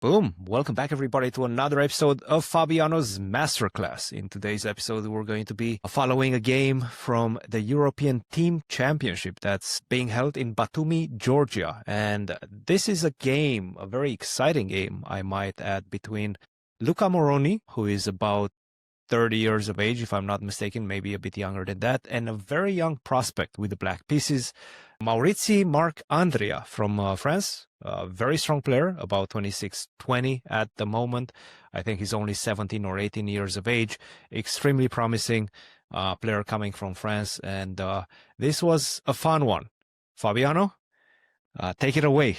Boom! Welcome back, everybody, to another episode of Fabiano's Masterclass. In today's episode, we're going to be following a game from the European Team Championship that's being held in Batumi, Georgia. And this is a game, a very exciting game, I might add, between Luca Moroni, who is about 30 years of age, if I'm not mistaken, maybe a bit younger than that, and a very young prospect with the black pieces, Maurizzi MarcAndria from France. A very strong player, about 26-20 at the moment. I think he's only 17 or 18 years of age. Extremely promising player coming from France. And this was a fun one. Fabiano, take it away.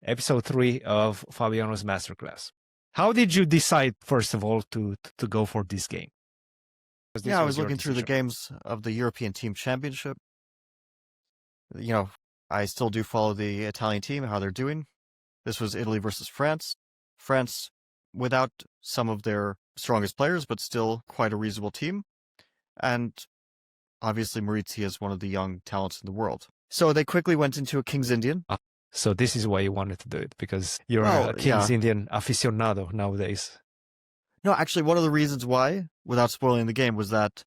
Episode 3 of Fabiano's Masterclass. How did you decide, first of all, to go for this game? I was looking through the games of the European Team Championship. You know, I still do follow the Italian team, how they're doing. This was Italy versus France. France without some of their strongest players, but still quite a reasonable team. And obviously Maurizzi is one of the young talents in the world. So they quickly went into a King's Indian. So this is why you wanted to do it, because you're a King's Indian aficionado nowadays. No, actually, one of the reasons why, without spoiling the game, was that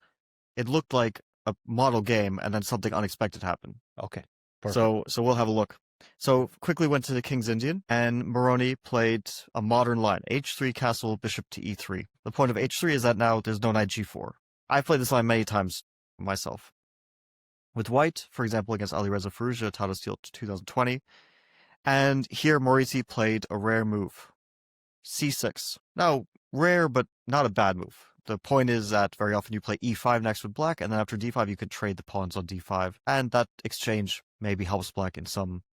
it looked like a model game and then something unexpected happened. Okay, perfect. So we'll have a look. So quickly went to the King's Indian, and Moroni played a modern line, h3, castle, bishop to e3. The point of h3 is that now there's no knight g4. I've played this line many times myself. With white, for example, against Alireza Firouzja, Tata Steel 2020. And here Maurizzi played a rare move, c6. Now, rare, but not a bad move. The point is that very often you play e5 next with black, and then after d5 you could trade the pawns on d5. And that exchange maybe helps black in some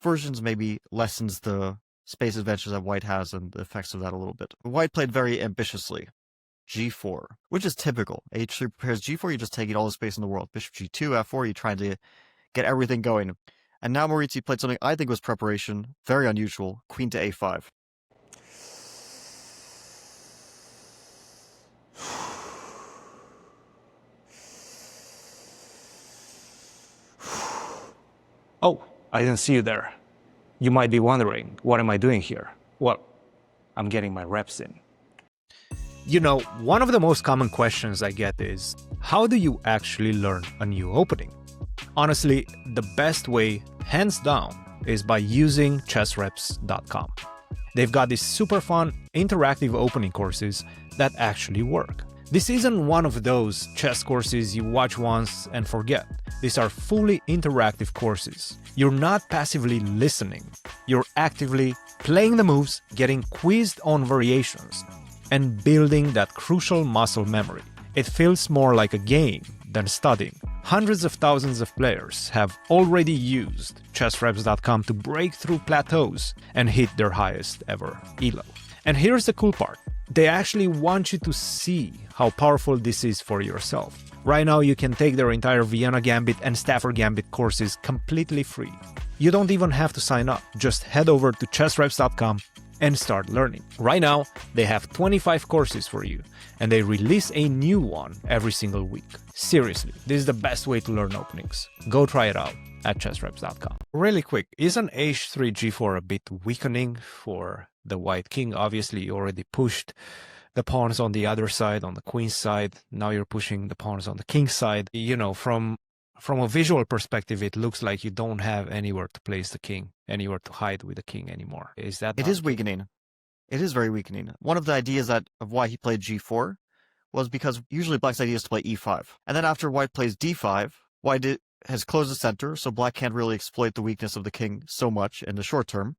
versions, maybe lessens the space advantage that white has and the effects of that a little bit. White played very ambitiously. g4, which is typical. h3 prepares g4, you're just taking all the space in the world. Bishop g2, f4, you're trying to get everything going. And now Maurizzi played something I think was preparation, very unusual, queen to a5. Oh, I didn't see you there. You might be wondering, what am I doing here? Well, I'm getting my reps in. You know, one of the most common questions I get is, how do you actually learn a new opening? Honestly, the best way, hands down, is by using chessreps.com. They've got these super fun, interactive opening courses that actually work. This isn't one of those chess courses you watch once and forget. These are fully interactive courses. You're not passively listening. You're actively playing the moves, getting quizzed on variations, and building that crucial muscle memory. It feels more like a game than studying. Hundreds of thousands of players have already used chessreps.com to break through plateaus and hit their highest ever elo. And here's the cool part. They actually want you to see how powerful this is for yourself. Right now you can take their entire Vienna Gambit and Stafford Gambit courses completely free. You don't even have to sign up. Just head over to chessreps.com and start learning. Right now, they have 25 courses for you, and they release a new one every single week. Seriously, this is the best way to learn openings. Go try it out at chessreps.com. Really quick, isn't h3 g4 a bit weakening for the white king? Obviously, you already pushed the pawns on the other side, on the queen's side. Now you're pushing the pawns on the king's side. You know, from a visual perspective, it looks like you don't have anywhere to place the king, anywhere to hide with the king anymore. Is that? It is weakening. It is very weakening. One of the ideas of why he played g4 was because usually black's idea is to play e5. And then after white plays d5, white has closed the center, so black can't really exploit the weakness of the king so much in the short term.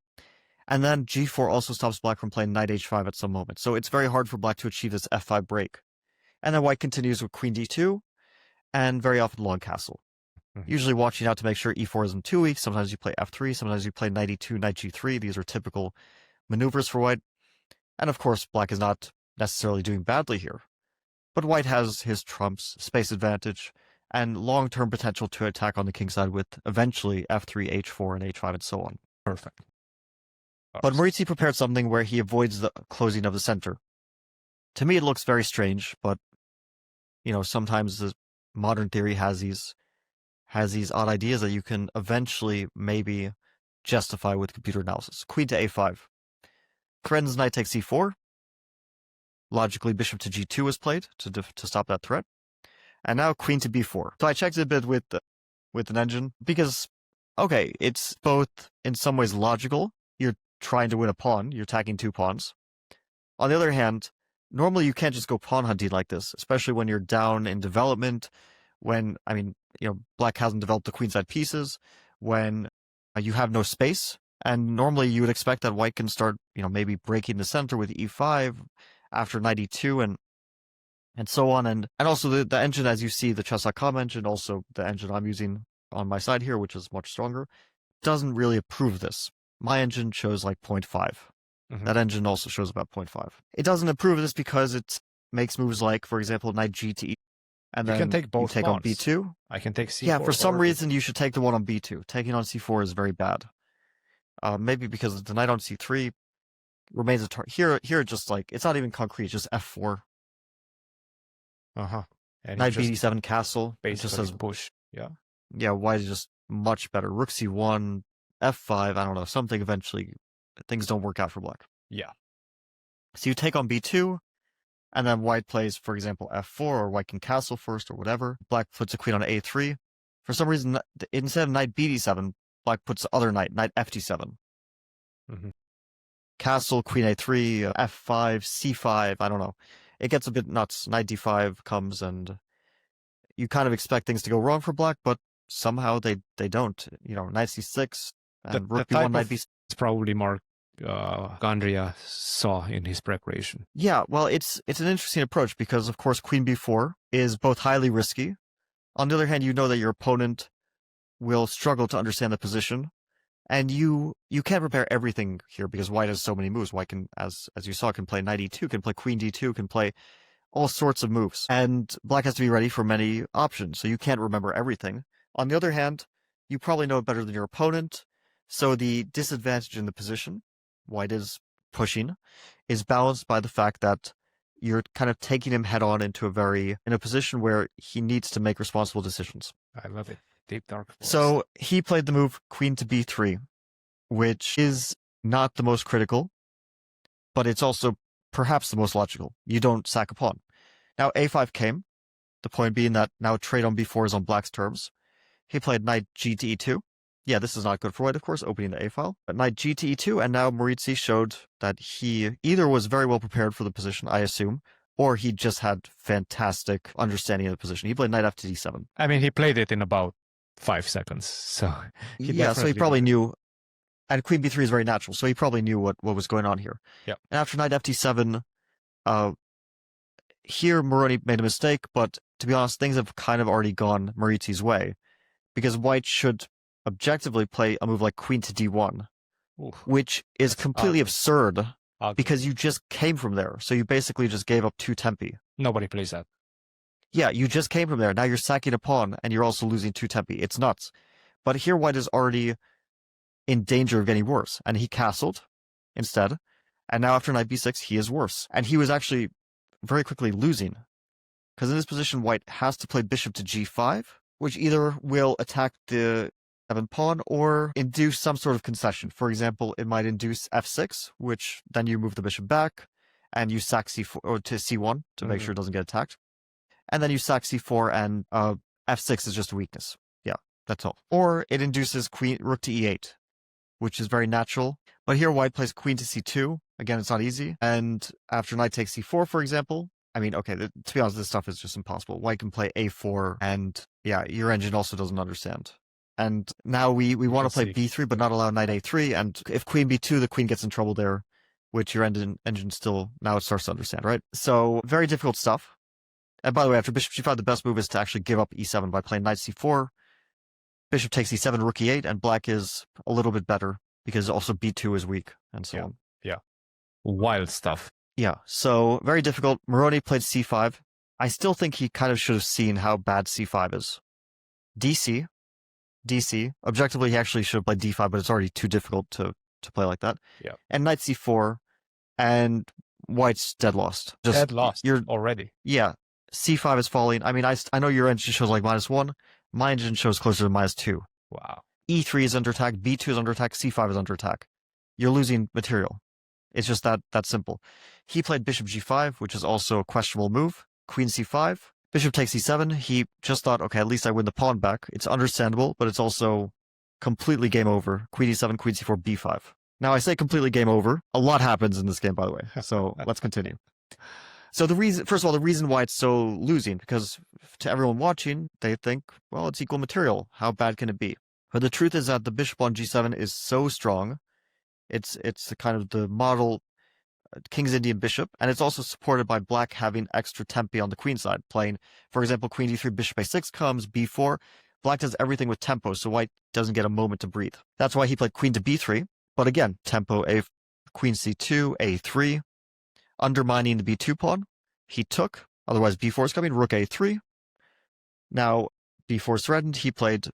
And then g4 also stops black from playing knight h5 at some moment. So it's very hard for black to achieve this f5 break. And then white continues with queen d2, and very often long castle. Usually watching out to make sure e4 isn't too weak. Sometimes you play f3, sometimes you play knight e2, knight g3. These are typical maneuvers for white. And of course, black is not necessarily doing badly here. But white has his trumps, space advantage, and long-term potential to attack on the king side with eventually f3, h4, and h5, and so on. Perfect. But Maurizzi prepared something where he avoids the closing of the center. To me, it looks very strange, but sometimes the modern theory has these odd ideas that you can eventually maybe justify with computer analysis. Queen to a5. Karen's knight takes c4. Logically, bishop to g2 was played to stop that threat. And now queen to b4. So I checked a bit with an engine because, okay, it's both in some ways logical. You're trying to win a pawn. You're attacking 2 pawns. On the other hand, normally you can't just go pawn hunting like this, especially when you're down in development, when, black hasn't developed the queenside pieces, when you have no space. And normally you would expect that white can start, maybe breaking the center with e5 after knight e2 and so on. And also the engine, as you see, the chess.com engine, also the engine I'm using on my side here, which is much stronger, doesn't really approve this. My engine shows like 0.5. Mm-hmm. That engine also shows about 0.5. It doesn't approve this because it makes moves like, for example, knight g to e. And you then can take both you take on b2. I can take c4. Yeah, for some reason you should take the one on b2. Taking on c4 is very bad. Maybe because the knight on c3 remains a target. Here, just like, it's not even concrete, it's just f4. Knight b7 castle. Basically just says push. Yeah. Yeah, white is just much better. Rook c1, f5, I don't know, something eventually. Things don't work out for black. Yeah. So you take on b2, and then white plays, for example, f4, or white can castle first, or whatever. Black puts a queen on a3. For some reason, instead of knight bd7, black puts the other knight ft7. Mm-hmm. Castle, queen a3, f5, c5, I don't know. It gets a bit nuts. Knight d5 comes, and you kind of expect things to go wrong for black, but somehow they don't. Knight c6, and rook b1, knight b6. It's probably MarcAndria saw in his preparation. Yeah, well, it's an interesting approach because, of course, queen b4 is both highly risky. On the other hand, you know that your opponent will struggle to understand the position, and you can't prepare everything here because white has so many moves. White can, as you saw, can play knight e2, can play queen d2, can play all sorts of moves, and black has to be ready for many options, so you can't remember everything. On the other hand, you probably know it better than your opponent, so the disadvantage in the position white is pushing is balanced by the fact that you're kind of taking him head on into a position where he needs to make responsible decisions. I love it. Deep dark forest. So he played the move queen to b3, which is not the most critical, but it's also perhaps the most logical. You don't sack a pawn. Now a5 came, the point being that now trade on b4 is on black's terms. He played knight g to e2. Yeah, this is not good for white, of course, opening the a file. But knight g to e2, and now Maurizzi showed that he either was very well prepared for the position, I assume, or he just had fantastic understanding of the position. He played knight f to d7. I mean, he played it in about 5 seconds, so so he probably knew. And queen b3 is very natural, so he probably knew what was going on here. Yeah. And after knight ft7, here Moroni made a mistake, but to be honest, things have kind of already gone Maurizzi's way, because white should objectively play a move like queen to d1, which is completely absurd because you just came from there. So you basically just gave up 2 tempi. Nobody plays that. Yeah, you just came from there. Now you're sacking a pawn and you're also losing 2 tempi. It's nuts. But here white is already in danger of getting worse, and he castled instead. And now after knight b6, he is worse. And he was actually very quickly losing, because in this position, white has to play bishop to g5, which either will attack the 7 pawn or induce some sort of concession. For example, it might induce f6, which then you move the bishop back and you sack c4 or to c1 to make sure it doesn't get attacked. And then you sack c4 and f6 is just a weakness. Yeah, that's all. Or it induces rook to e8, which is very natural. But here white plays queen to c2. Again, it's not easy. And after knight takes c4, for example, I mean, okay, to be honest, this stuff is just impossible. White can play a4, and yeah, your engine also doesn't understand. And now we want to play b3, but not allow knight a3. And if queen b2, the queen gets in trouble there, which your engine still, now it starts to understand, right? So very difficult stuff. And by the way, after bishop g5, the best move is to actually give up e7 by playing knight c4. Bishop takes e7, rook e8, and black is a little bit better because also b2 is weak, and so on. Yeah. Wild stuff. Yeah, so very difficult. Moroni played c5. I still think he kind of should have seen how bad c5 is. DC. Objectively, he actually should have played d5, but it's already too difficult to to play like that. Yeah. And knight c4, and white's dead lost. Dead lost you're already. Yeah, c5 is falling. I mean, I know your engine shows like -1. My engine shows closer to -2. Wow. e3 is under attack, b2 is under attack, c5 is under attack. You're losing material. It's just that simple. He played bishop g5, which is also a questionable move. Queen c5, bishop takes e7. He just thought, okay, at least I win the pawn back. It's understandable, but it's also completely game over. Queen e7, queen c4, b5. Now, I say completely game over. A lot happens in this game, by the way. So let's continue. So first of all, the reason why it's so losing, because to everyone watching, they think, well, it's equal material. How bad can it be? But the truth is that the bishop on g7 is so strong. It's the kind of the model King's Indian bishop, and it's also supported by black having extra tempi on the queen side, playing, for example, queen d3, bishop a6 comes, b4. Black does everything with tempo, so white doesn't get a moment to breathe. That's why he played queen to b3, but again, tempo queen c2, a3, undermining the b2 pawn. He took, otherwise b4 is coming, rook a3. Now, b4 is threatened, he played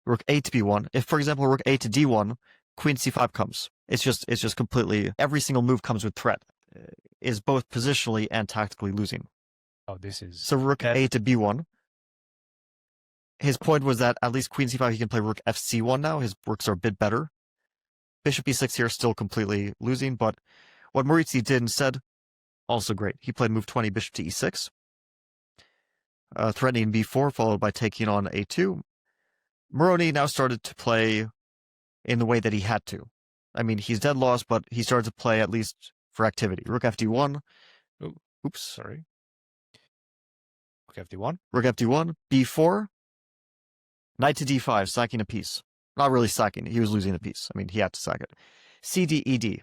rook a to b1. If, for example, rook a to d1, queen c5 comes. It's just completely, every single move comes with threat, is both positionally and tactically losing. Oh, this is... So rook a to b1. His point was that at least queen c5, he can play rook fc1 now. His rooks are a bit better. Bishop e6 here, still completely losing, but what Maurizzi did instead, also great. He played move 20, bishop to e6, threatening b4, followed by taking on a2. Moroni now started to play in the way that he had to. I mean, he's dead lost, but he started to play at least for activity. Rook fd1. Oops, sorry. Rook fd1. Rook fd1, b4. Knight to d5, sacking a piece. Not really sacking, he was losing a piece. I mean, he had to sack it. cd, ed.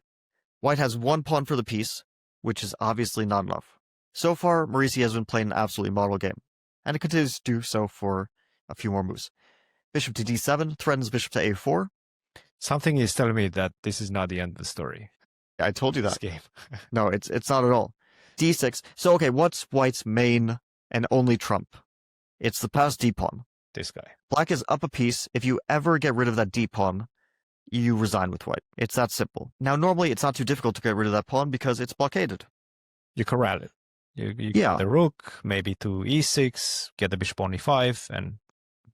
White has one pawn for the piece, which is obviously not enough. So far, Maurizzi has been playing an absolutely model game, and it continues to do so for a few more moves. Bishop to d7, threatens bishop to a4. Something is telling me that this is not the end of the story. I told you that. This game. No, it's not at all. d6. So, okay, what's white's main and only trump? It's the passed d-pawn. This guy. Black is up a piece. If you ever get rid of that d-pawn, you resign with white. It's that simple. Now, normally, it's not too difficult to get rid of that pawn because it's blockaded. You corral it. You get the rook, maybe to e6, get the bishop on e5, and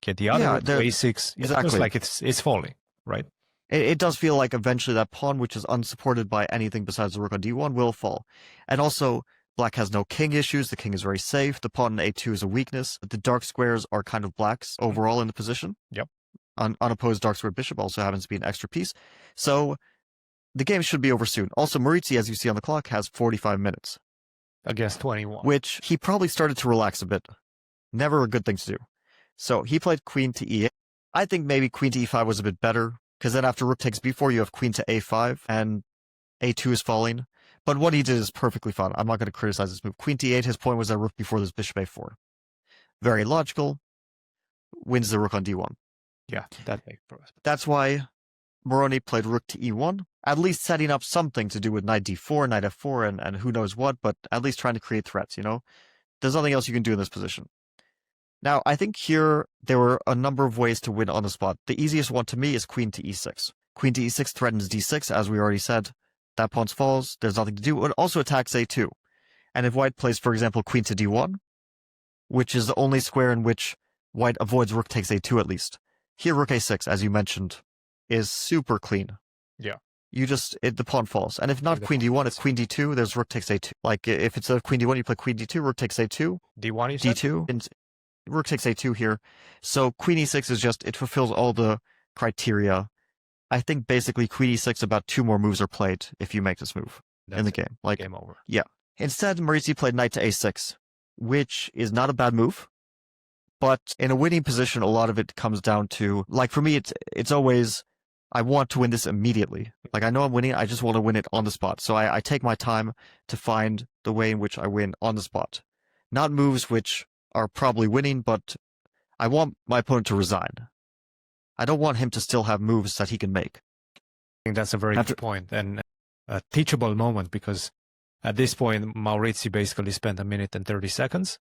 get the other to a6. Exactly. It looks like it's falling, right? It does feel like eventually that pawn, which is unsupported by anything besides the rook on d1, will fall. And also, black has no king issues. The king is very safe. The pawn in a2 is a weakness. The dark squares are kind of blacks overall in the position. Yep. Unopposed dark square bishop also happens to be an extra piece. So the game should be over soon. Also, Maurizzi, as you see on the clock, has 45 minutes. Against 21. Which he probably started to relax a bit. Never a good thing to do. So he played queen to e8. I think maybe queen to e5 was a bit better, because then after rook takes b4, you have queen to a5, and a2 is falling. But what he did is perfectly fine. I'm not going to criticize this move. Queen to e8, his point was that rook before this bishop a4. Very logical. Wins the rook on d1. Yeah, that makes sense. That's why Moroni played rook to e1, at least setting up something to do with knight d4, knight f4, and who knows what, but at least trying to create threats, you know? There's nothing else you can do in this position. Now, I think here there were a number of ways to win on the spot. The easiest one to me is queen to e6. Queen to e6 threatens d6, as we already said. That pawn falls, there's nothing to do. It also attacks a2. And if white plays, for example, queen to d1, which is the only square in which white avoids rook takes a2 at least. Here, rook a6, as you mentioned, is super clean. Yeah. The pawn falls. And if not queen d1, it's queen d2, there's rook takes a2. Like, if it's a queen d1, you play queen d2, rook takes a2. d1, you said? d2, and rook takes a2 here. So queen e6 is just, it fulfills all the criteria. I think basically queen e6, about 2 more moves are played if you make this move in the game. Like, game over. Yeah. Instead, Maurizzi played knight to a6, which is not a bad move. But in a winning position, a lot of it comes down to, like for me, it's always, I want to win this immediately. Like I know I'm winning, I just want to win it on the spot. So I take my time to find the way in which I win on the spot. Not moves which are probably winning, but I want my opponent to resign. I don't want him to still have moves that he can make. I think that's a very good point and a teachable moment, because at this point, Maurizzi basically spent 1 minute and 30 seconds.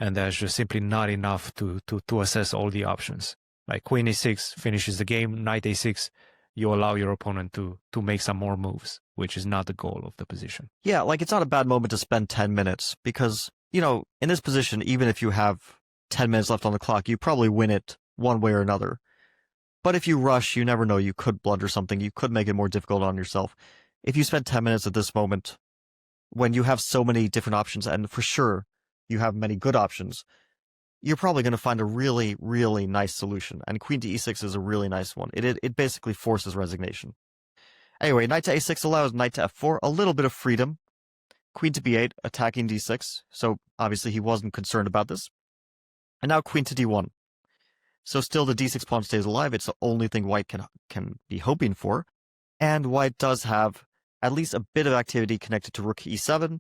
And there's just simply not enough to assess all the options. Like queen e6 finishes the game, knight a6 you allow your opponent to make some more moves, which is not the goal of the position. Yeah, like it's not a bad moment to spend 10 minutes because, you know, in this position, even if you have 10 minutes left on the clock, you probably win it one way or another. But if you rush, you never know. You could blunder something. You could make it more difficult on yourself. If you spend 10 minutes at this moment, when you have so many different options, and for sure you have many good options, you're probably going to find a really, really nice solution. And queen to e6 is a really nice one. It basically forces resignation. Anyway, knight to a6 allows knight to f4, a little bit of freedom. Queen to b8, attacking d6. So obviously he wasn't concerned about this. And now queen to d1. So still the d6 pawn stays alive. It's the only thing white can be hoping for. And white does have at least a bit of activity connected to rook e7,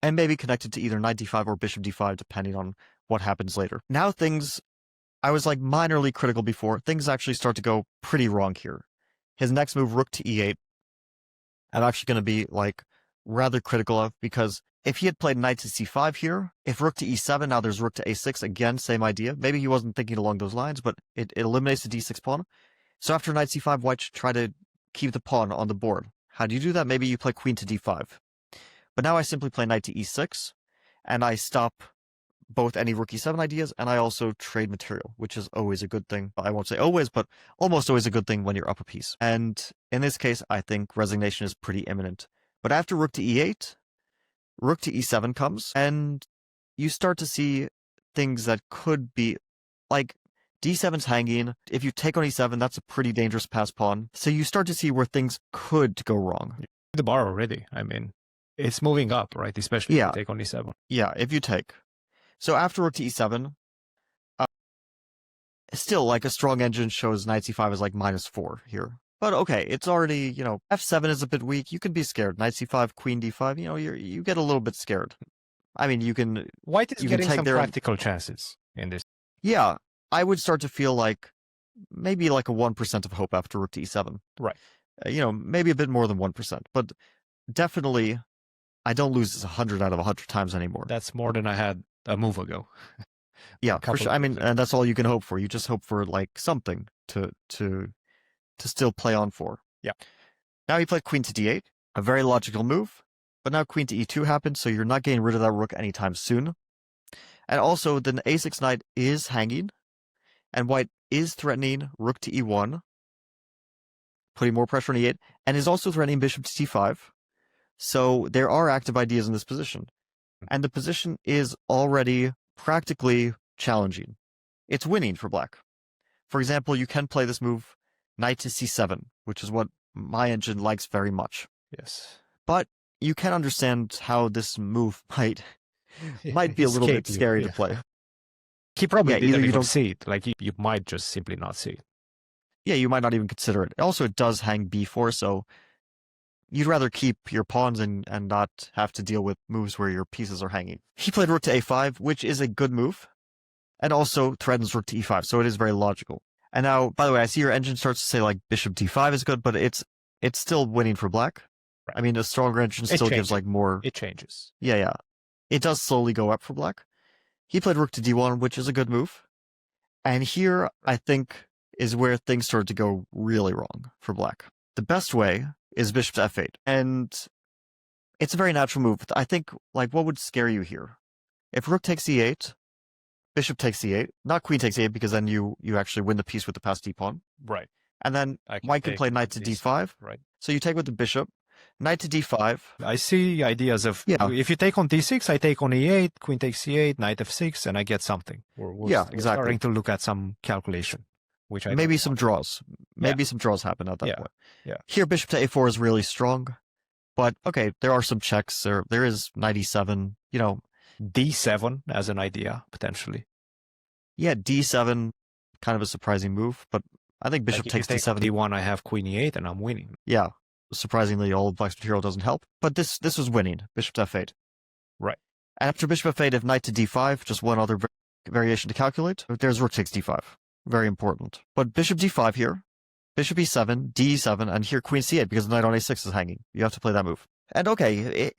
and maybe connected to either knight d5 or bishop d5, depending on what happens later. Now things, I was like minorly critical before, things actually start to go pretty wrong here. His next move, rook to e8, I'm actually going to be like rather critical of, because if he had played knight to c5 here, if rook to e7, now there's rook to a6, again, same idea. Maybe he wasn't thinking along those lines, but it eliminates the d6 pawn. So after knight c5, white should try to keep the pawn on the board. How do you do that? Maybe you play queen to d5. But now I simply play knight to e6, and I stop both any rook e7 ideas, and I also trade material, which is always a good thing. I won't say always, but almost always a good thing when you're up a piece. And in this case, I think resignation is pretty imminent. But after rook to e8, rook to e7 comes, and you start to see things that could be, like, d7's hanging. If you take on e7, that's a pretty dangerous pass pawn. So you start to see where things could go wrong. The bar already, I mean, it's moving up, right? Especially if you take on e7. Yeah, if you take. So after rook to e7, still, like, a strong engine shows knight c5 is like -4 here. But okay, it's already, you know, f7 is a bit weak. You can be scared. Knight c5, queen d5, you know, you get a little bit scared. I mean, you can... White is getting some their practical chances in this. Yeah, I would start to feel like maybe like a 1% of hope after rook to e7. Right. You know, maybe a bit more than 1%. But definitely, I don't lose this 100 out of 100 times anymore. That's more than I had a move ago. Yeah, for sure. I mean, and that's all you can hope for. You just hope for like something to still play on for. Yeah. Now he played queen to d8, a very logical move. But now queen to e2 happens, so you're not getting rid of that rook anytime soon. And also, the a6 knight is hanging, and white is threatening rook to e1, putting more pressure on e8, and is also threatening bishop to c5. So there are active ideas in this position. And the position is already practically challenging. It's winning for black. For example, you can play this move knight to c7, which is what my engine likes very much. Yes. But you can understand how this move might be a little bit scary to play. He probably didn't even see it. Like, you might just simply not see it. Yeah, you might not even consider it. Also, it does hang b4, so you'd rather keep your pawns and not have to deal with moves where your pieces are hanging. He played rook to a5, which is a good move, and also threatens rook to e5, so it is very logical. And now, by the way, I see your engine starts to say like bishop d5 is good, but it's still winning for black. Right. I mean, a stronger engine still gives like more... It changes. Yeah. It does slowly go up for black. He played rook to d1, which is a good move. And here, I think, is where things start to go really wrong for black. The best way is bishop to f8. And it's a very natural move. I think, like, what would scare you here? If rook takes e8, bishop takes e8, not queen takes e8, because then you actually win the piece with the passed d-pawn. Right. And then white can play knight to d5. Right. So you take with the bishop. Knight to d5. I see ideas of, if you take on d6, I take on e8, queen takes e8, knight f6, and I get something. We're starting to look at some calculation, which I maybe some draws. Maybe some draws happen at that point. Yeah. Here, bishop to a4 is really strong, but okay, there are some checks. There is knight e7. You know, d7 as an idea potentially. Yeah, d7, kind of a surprising move, but I think bishop takes d7. d1, I have queen e8, and I'm winning. Yeah. Surprisingly, all of black's material doesn't help. But this was winning. Bishop to f8. Right. And after bishop f8, if knight to d5, just one other variation to calculate. There's rook takes d5. Very important. But bishop d5 here. Bishop e7, d7, and here queen c8, because the knight on a6 is hanging. You have to play that move. And okay,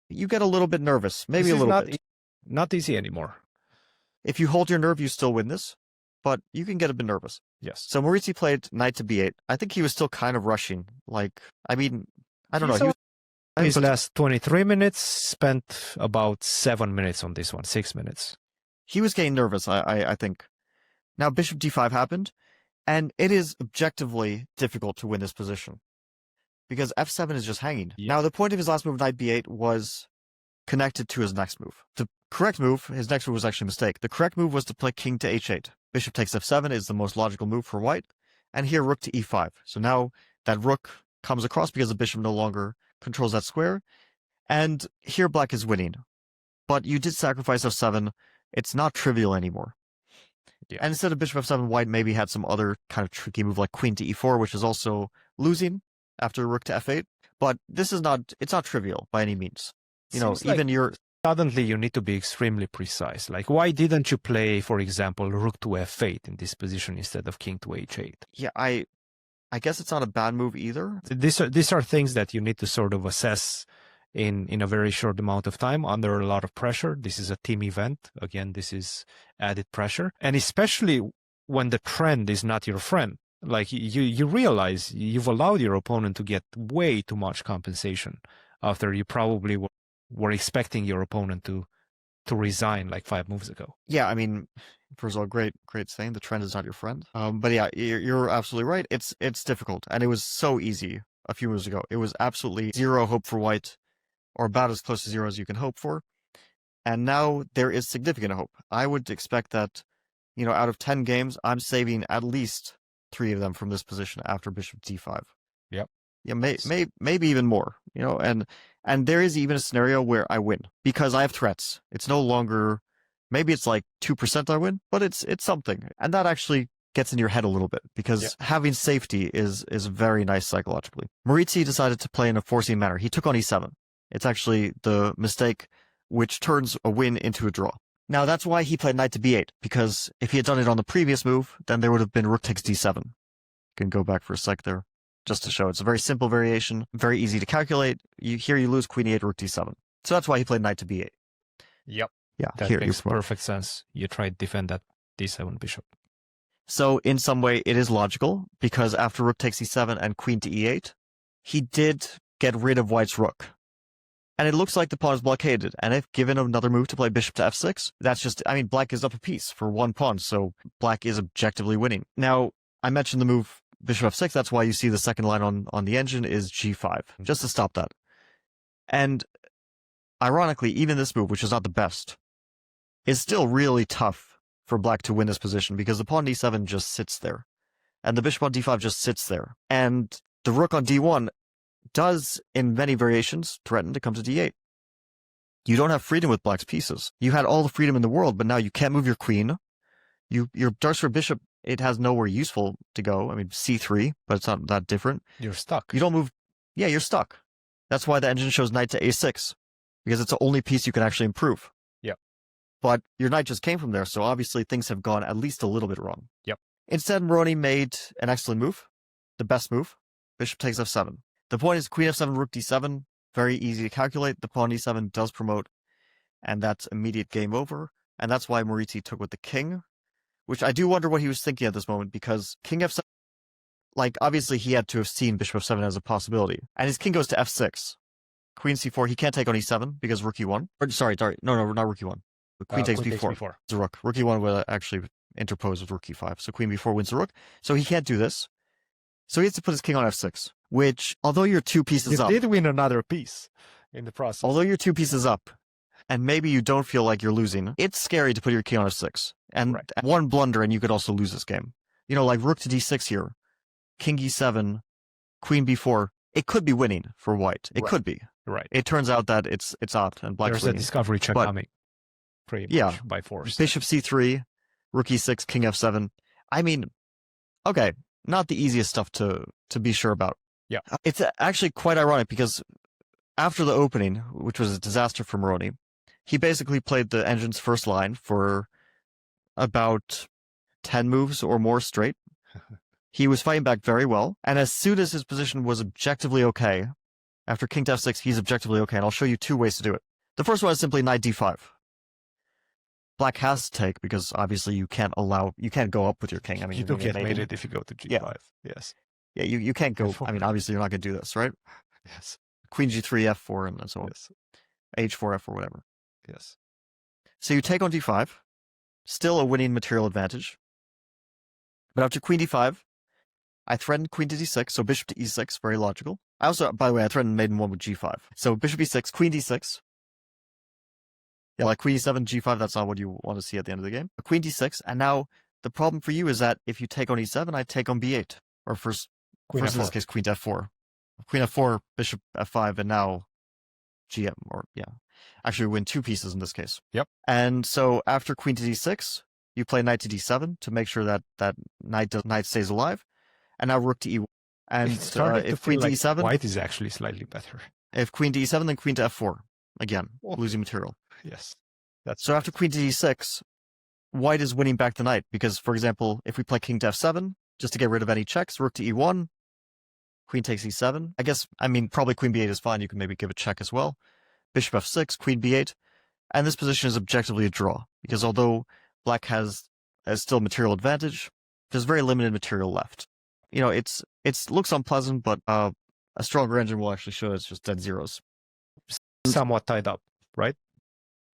you get a little bit nervous. Maybe a little bit. Not easy anymore. If you hold your nerve, you still win this. but you can get a bit nervous. Yes. So Maurizzi played knight to b8. I think he was still kind of rushing. Like, I mean, I don't know. So He was his last 23 minutes, spent about 7 minutes on this one, 6 minutes. he was getting nervous, I think. Now bishop d5 happened, and it is objectively difficult to win this position because f7 is just hanging. Yeah. Now the point of his last move, knight b8, was connected to his next move. The correct move, his next move was actually a mistake. The correct move was to play king to h8. Bishop takes f7 is the most logical move for white, and here rook to e5. So now that rook comes across because the bishop no longer controls that square, and here black is winning. But you did sacrifice f7. It's not trivial anymore. Yeah. And instead of bishop f7, white maybe had some other kind of tricky move like queen to e4, which is also losing after rook to f8. But this is not, it's not trivial by any means. You know, Seems even your... Suddenly you need to be extremely precise. Like, why didn't you play, for example, rook to f8 in this position instead of king to h8? Yeah, I guess it's not a bad move either. These are things that you need to sort of assess in a very short amount of time under a lot of pressure. This is a team event. Again, this is added pressure. And especially when the trend is not your friend. Like, you realize you've allowed your opponent to get way too much compensation after you probably were expecting your opponent to resign like 5 moves ago. Yeah, I mean, first of all, great saying. The trend is not your friend. But yeah, you're absolutely right. It's difficult, and it was so easy a few moves ago. It was absolutely zero hope for white, or about as close to zero as you can hope for. And now there is significant hope. I would expect that, you know, out of 10 games, I'm saving at least 3 of them from this position after bishop d5. Yep. Yeah, maybe even more. You know, and there is even a scenario where I win because I have threats. It's no longer, maybe it's like 2% I win, but it's something. And that actually gets in your head a little bit because having safety is very nice psychologically. Maurizzi decided to play in a forcing manner. He took on e7. It's actually the mistake which turns a win into a draw. Now that's why he played knight to b8, because if he had done it on the previous move, then there would have been rook takes d7. You can go back for a sec there. Just to show it's a very simple variation, very easy to calculate. Here you lose queen e8, rook d7. So that's why he played knight to b8. Yep. Yeah, that here makes perfect sense. You try to defend that d7 bishop. So in some way it is logical, because after rook takes e7 and queen to e8, he did get rid of white's rook. And it looks like the pawn is blockaded. And if given another move to play bishop to f6, that's just, I mean, black is up a piece for 1 pawn, so black is objectively winning. Now, I mentioned the move bishop f6, that's why you see the second line on the engine is g5, just to stop that. And ironically, even this move, which is not the best, is still really tough for black to win this position because the pawn d7 just sits there. And the bishop on d5 just sits there. And the rook on d1 does, in many variations, threaten to come to d8. You don't have freedom with black's pieces. You had all the freedom in the world, but now you can't move your queen. Your dark square bishop, it has nowhere useful to go. I mean, c3, but it's not that different. You're stuck. You don't move. Yeah, you're stuck. That's why the engine shows knight to a6, because it's the only piece you can actually improve. Yep. But your knight just came from there, so obviously things have gone at least a little bit wrong. Yep. Instead, Moroni made an excellent move, the best move. Bishop takes f7. The point is queen f7, rook d7, very easy to calculate. The pawn e7 does promote, and that's immediate game over. And that's why Maurizzi took with the king, which I do wonder what he was thinking at this moment, because king f7, like, obviously he had to have seen bishop f7 as a possibility. And his king goes to f6. Queen c4, he can't take on e7 because rook e1. Or, sorry, no, not rook e1. But queen takes b4. It's a rook. Rook e1 will actually interpose with rook e5. So queen b4 wins the rook. So he can't do this. So he has to put his king on f6, which, although you're 2 pieces up... You did win another piece in the process. Although you're 2 pieces up, and maybe you don't feel like you're losing, it's scary to put your king on f6. And one blunder and you could also lose this game. You know, like rook to d6 here, king e7, queen b4. It could be winning for white. It could be. Right. It turns out that it's out and black's There's winning. a discovery check coming. Pretty much by force. Bishop c3, rook e6, king f7. I mean, okay, not the easiest stuff to be sure about. Yeah. It's actually quite ironic because after the opening, which was a disaster for Moroni, he basically played the engine's first line for about 10 moves or more straight. He was fighting back very well, and as soon as his position was objectively okay, after king to f6, he's objectively okay, and I'll show you 2 ways to do it. The first one is simply knight d5. black has to take because obviously you can't go up with your king. I mean, you you're don't gonna get mated. mated if you go to g5. Yeah. Yes. Yeah, you can't go. F4. I mean, obviously you're not going to do this, right? Yes. Queen g3, f4, and so on. Yes. h4, f4, whatever. Yes. So you take on d5, still a winning material advantage. But after queen d5, I threatened queen to d6, so bishop to e6, very logical. I also, by the way, I threatened maiden 1 with g5. So bishop e6, queen d6. Yeah, like queen e7, g5, that's not what you want to see at the end of the game. Queen d6, and now the problem for you is that if you take on e7, I take on b8. Or first in this case, queen to f4. Queen f4, bishop f5, and now gm, or yeah. Actually, we win 2 pieces in this case. Yep. And so after queen to d6, you play knight to d7 to make sure that knight stays alive. And now rook to e1. And if queen to e7... White is actually slightly better. If queen to e7, then queen to f4. Again, losing material. Yes. So after queen to d6, white is winning back the knight. Because, for example, if we play king to f7, just to get rid of any checks, rook to e1, queen takes e7. I mean, probably queen b8 is fine. You can maybe give a check as well. Bishop f6, queen b8. And this position is objectively a draw. Because although black has still material advantage, there's very limited material left. You know, it looks unpleasant, but a stronger engine will actually show it's just dead zeros. Somewhat tied up, right?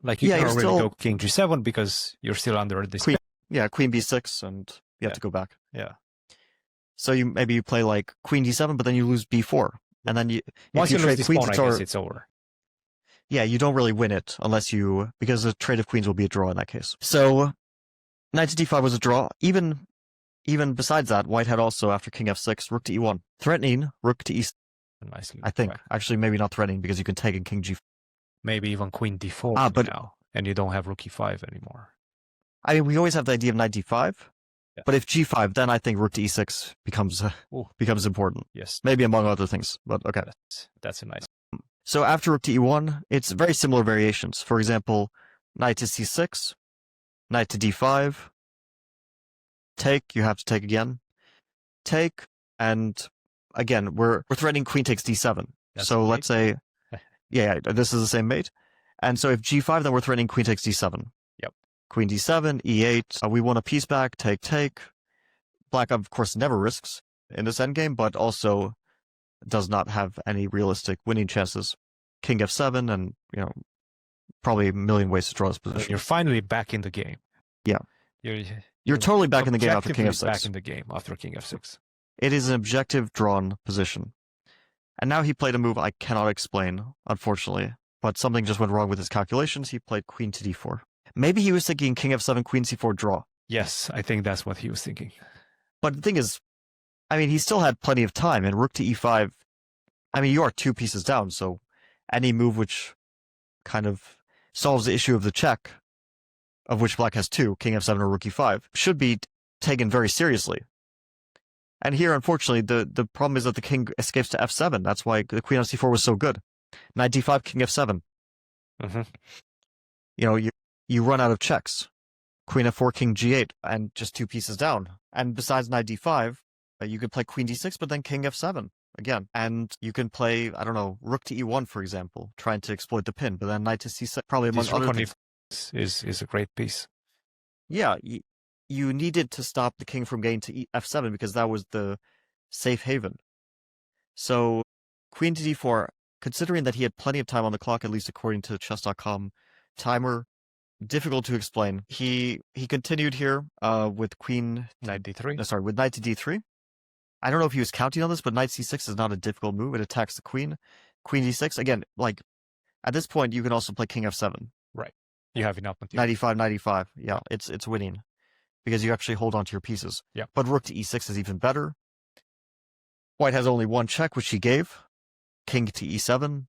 Like you can't really go king g7 because you're still under this. Queen b6, and you have to go back. Yeah. So maybe you play like queen d7, but then you lose b4, and then once you lose this pawn, I guess it's over. Yeah, you don't really win it because the trade of queens will be a draw in that case. So knight to d5 was a draw. Even besides that, white had also, after king f6, rook to e1. Threatening rook to e7. Nicely. I think. Right. Actually, maybe not threatening because you can take in king g4. Maybe even queen d4 now, and you don't have rook e5 anymore. I mean, we always have the idea of knight d5, but if g5, then I think rook to e6 becomes important. Yes. Maybe among other things, but okay. That's a nice. So after rook to e1, it's very similar variations. For example, knight to c6, knight to d5, take, you have to take again, take, and again, we're threatening queen takes d7. So let's say, yeah, this is the same mate. And so if g5, then we're threatening queen takes d7. Yep. Queen d7, e8, we want a piece back, take. Black, of course, never risks in this endgame, but also does not have any realistic winning chances. King f7, and, you know, probably a million ways to draw this position. You're finally back in the game. Yeah. You're totally back in the game after king f6. Back in the game after king f6. It is an objective drawn position. And now he played a move I cannot explain, unfortunately, but something just went wrong with his calculations. He played queen to d4. Maybe he was thinking king f7, queen c4 draw. Yes, I think that's what he was thinking. But the thing is, I mean, he still had plenty of time, and rook to e5, I mean, you are 2 pieces down, so any move which kind of solves the issue of the check, of which black has 2, king f7 or rook e5, should be taken very seriously. And here, unfortunately, the problem is that the king escapes to f7. That's why the queen on c4 was so good. Knight d5, king f7. Mm-hmm. You know, you run out of checks. Queen f4, king g8, and just 2 pieces down. And besides knight d5, you could play queen d6, but then king f7 again. And you can play, I don't know, rook to e1, for example, trying to exploit the pin. But then knight to c6, probably among other things. Is a great piece. Yeah, you needed to stop the king from getting to f7 because that was the safe haven. So queen to d4, considering that he had plenty of time on the clock, at least according to chess.com timer, difficult to explain. He continued here with queen knight d3. Sorry, with knight to d3. I don't know if he was counting on this, but knight c6 is not a difficult move. It attacks the queen. Queen d6, again, like at this point you can also play king f7. Right. You have enough material. 95. Yeah, it's winning. Because you actually hold on to your pieces. Yeah. But rook to e6 is even better. White has only 1 check, which he gave. King to e7.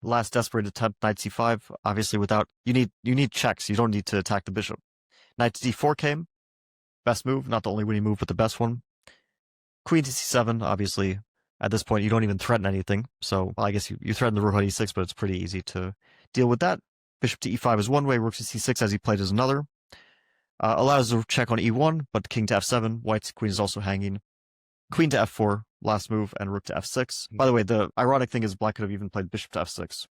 Last desperate attempt, knight c5. Obviously, without you need checks. You don't need to attack the bishop. Knight to d4 came. Best move, not the only winning move, but the best one. Queen to c7. Obviously, at this point, you don't even threaten anything. So I guess you threaten the rook on e6, but it's pretty easy to deal with that. Bishop to e5 is one way. Rook to c6, as he played, is another. Allows a check on e1, but king to f7. White's queen is also hanging. Queen to f4, last move, and rook to f6. By the way, the ironic thing is black could have even played bishop to f6.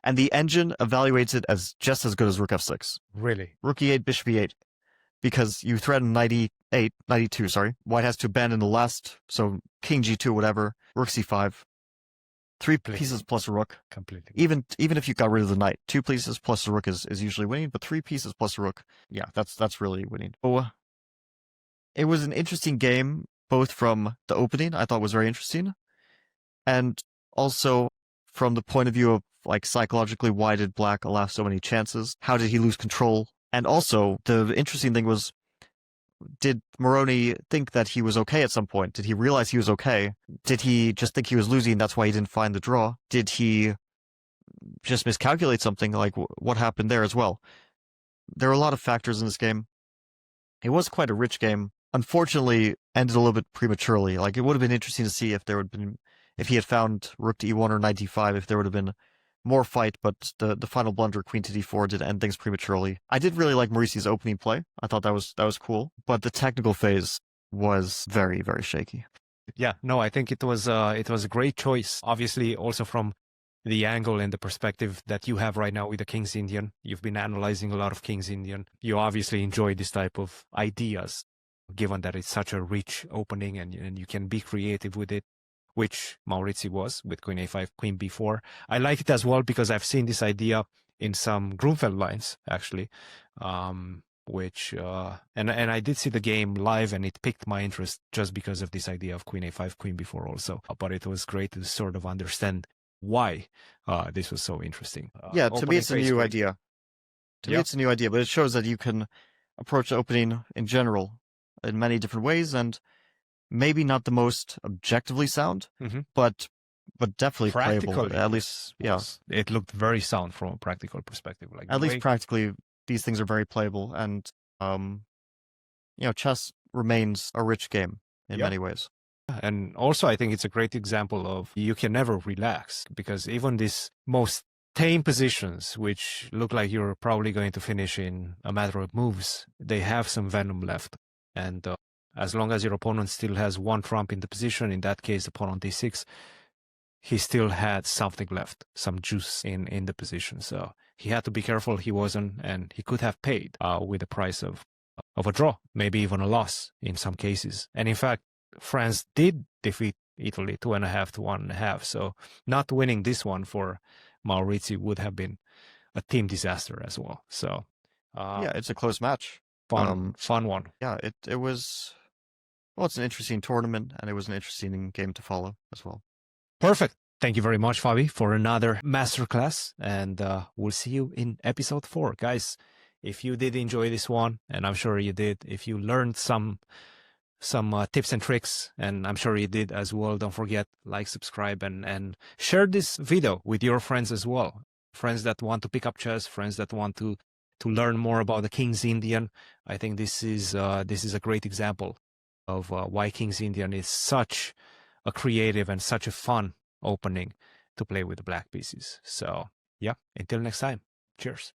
and the engine evaluates it as just as good as rook f6. Really? Rook e8, bishop e8, because you threaten knight e8, knight e2, sorry. White has to abandon the last, so king g2, whatever, rook c5. Three pieces plus a rook. Completely. Even if you got rid of the knight, 2 pieces plus a rook is usually winning, but 3 pieces plus a rook, yeah, that's really winning. Oh, it was an interesting game, both from the opening, I thought was very interesting, and also from the point of view of like psychologically, why did Black allow so many chances? How did he lose control? And also, the interesting thing was, did Moroni think that he was okay at some point? Did he realize he was okay? Did he just think he was losing, that's why he didn't find the draw? Did he just miscalculate something? Like, what happened there as well? There are a lot of factors in this game. It was quite a rich game. Unfortunately, ended a little bit prematurely. Like, it would have been interesting to see if there would have been, if he had found rook to e1 or knight d5, if there would have been more fight, but the final blunder, queen to d4, did end things prematurely. I did really like Maurici's opening play. I thought that was cool, but the technical phase was very, very shaky. Yeah, no, I think it was a great choice. Obviously, also from the angle and the perspective that you have right now with the King's Indian. You've been analyzing a lot of King's Indian. You obviously enjoy this type of ideas, given that it's such a rich opening and you can be creative with it, which Maurizzi was with queen a5, queen b4. I like it as well because I've seen this idea in some Grunfeld lines, actually, and I did see the game live, and it piqued my interest just because of this idea of queen a5, queen b4 also. But it was great to sort of understand why this was so interesting. Yeah, to me it's a new idea. To me it's a new idea, but it shows that you can approach the opening in general in many different ways, and maybe not the most objectively sound, but definitely playable. At least, yeah, it looked very sound from a practical perspective. Like at least practically, these things are very playable, and chess remains a rich game in many ways. And also, I think it's a great example of you can never relax, because even these most tame positions, which look like you're probably going to finish in a matter of moves, they have some venom left. And as long as your opponent still has one trump in the position, in that case, pawn on d6, he still had something left, some juice in the position. So he had to be careful he wasn't, and he could have paid with the price of a draw, maybe even a loss in some cases. And in fact, France did defeat Italy 2.5 to 1.5. So not winning this one for Maurizzi would have been a team disaster as well. So yeah, it's a close match. Fun one. Yeah, it was. Well, it's an interesting tournament, and it was an interesting game to follow as well. Perfect. Thank you very much, Fabi, for another masterclass, and we'll see you in episode 4. Guys, if you did enjoy this one, and I'm sure you did, if you learned some tips and tricks, and I'm sure you did as well, don't forget, like, subscribe, and share this video with your friends as well. Friends that want to pick up chess, friends that want to learn more about the King's Indian. I think this is a great example of why King's Indian is such a creative and such a fun opening to play with the black pieces. So yeah, until next time, cheers.